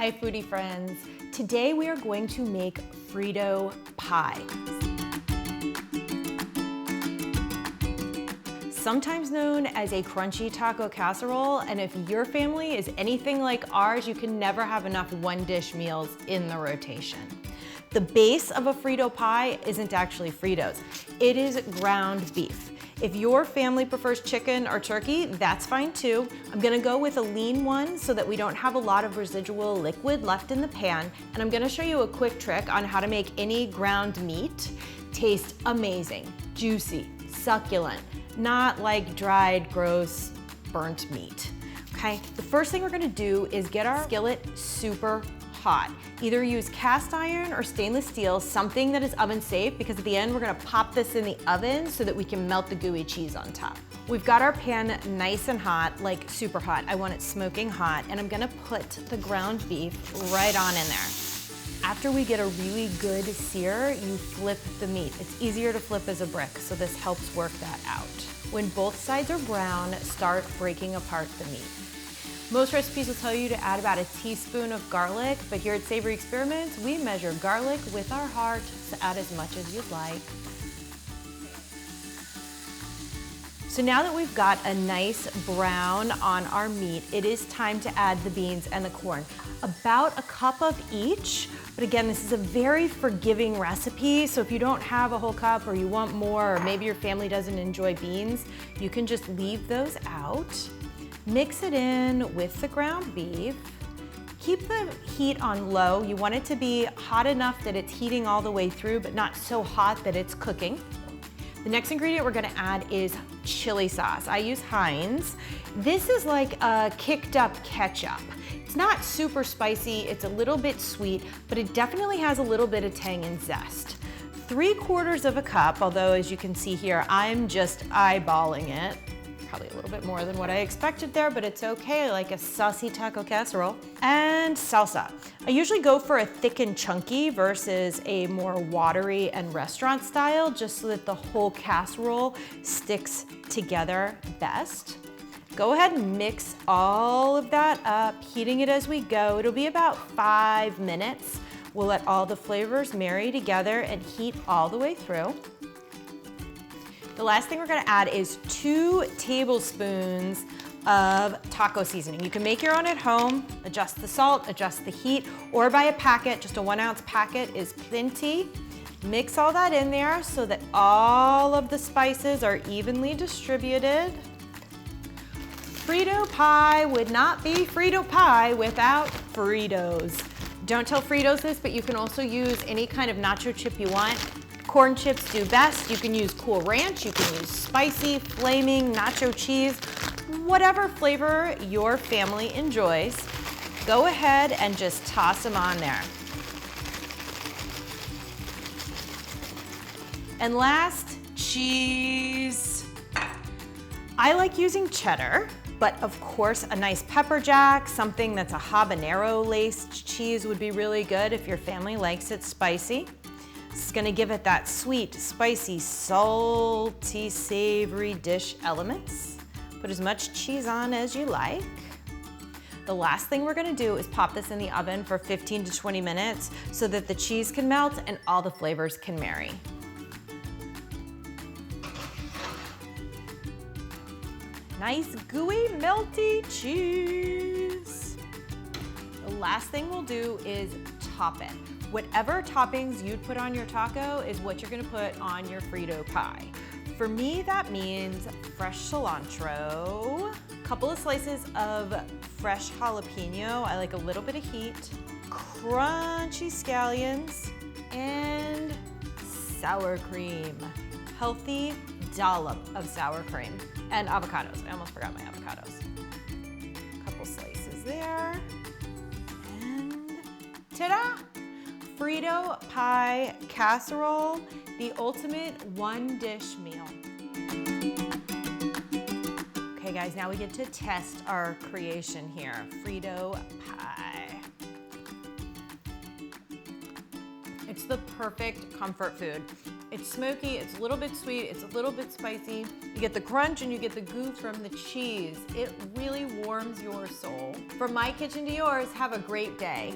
Hi foodie friends. Today we are going to make Frito pie. Sometimes known as a crunchy taco casserole, and if your family is anything like ours, you can never have enough one-dish meals in the rotation. The base of a Frito pie isn't actually Fritos, it is ground beef. If your family prefers chicken or turkey, that's fine too. I'm gonna go with a lean one so that we don't have a lot of residual liquid left in the pan, and I'm gonna show you a quick trick on how to make any ground meat taste amazing, juicy, succulent, not like dried, gross, burnt meat, okay? The first thing we're gonna do is get our skillet super hot. Either use cast iron or stainless steel, something that is oven safe, because at the end we're gonna pop this in the oven so that we can melt the gooey cheese on top. We've got our pan nice and hot, like super hot. I want it smoking hot, and I'm gonna put the ground beef right on in there. After we get a really good sear, you flip the meat. It's easier to flip as a brick, so this helps work that out. When both sides are brown, start breaking apart the meat. Most recipes will tell you to add about a teaspoon of garlic, but here at Savory Experiments, we measure garlic with our heart, so add as much as you'd like. So now that we've got a nice brown on our meat, it is time to add the beans and the corn. About a cup of each, but again, this is a very forgiving recipe, so if you don't have a whole cup or you want more, or maybe your family doesn't enjoy beans, you can just leave those out. Mix it in with the ground beef. Keep the heat on low. You want it to be hot enough that it's heating all the way through, but not so hot that it's cooking. The next ingredient we're gonna add is chili sauce. I use Heinz. This is like a kicked up ketchup. It's not super spicy, it's a little bit sweet, but it definitely has a little bit of tang and zest. 3/4 of a cup, although as you can see here, I'm just eyeballing it. Probably a little bit more than what I expected there, but it's okay, like a saucy taco casserole. And salsa. I usually go for a thick and chunky versus a more watery and restaurant style, just so that the whole casserole sticks together best. Go ahead and mix all of that up, heating it as we go. It'll be about 5 minutes. We'll let all the flavors marry together and heat all the way through. The last thing we're gonna add is 2 tablespoons of taco seasoning. You can make your own at home, adjust the salt, adjust the heat, or buy a packet, just a 1-ounce packet is plenty. Mix all that in there so that all of the spices are evenly distributed. Frito pie would not be Frito pie without Fritos. Don't tell Fritos this, but you can also use any kind of nacho chip you want. Corn chips do best. You can use Cool Ranch, you can use spicy, flaming, nacho cheese, whatever flavor your family enjoys. Go ahead and just toss them on there. And last, cheese. I like using cheddar, but of course a nice pepper jack, something that's a habanero laced cheese would be really good if your family likes it spicy. It's gonna give it that sweet, spicy, salty, savory dish elements. Put as much cheese on as you like. The last thing we're gonna do is pop this in the oven for 15 to 20 minutes so that the cheese can melt and all the flavors can marry. Nice, gooey, melty cheese. The last thing we'll do is top it. Whatever toppings you'd put on your taco is what you're gonna put on your Frito pie. For me, that means fresh cilantro, a couple of slices of fresh jalapeno, I like a little bit of heat, crunchy scallions, and sour cream. Healthy dollop of sour cream. And avocados, I almost forgot my avocados. A couple slices there, and ta-da! Frito pie casserole, the ultimate one-dish meal. Okay guys, now we get to test our creation here, Frito pie. It's the perfect comfort food. It's smoky, it's a little bit sweet, it's a little bit spicy. You get the crunch and you get the goo from the cheese. It really warms your soul. From my kitchen to yours, have a great day.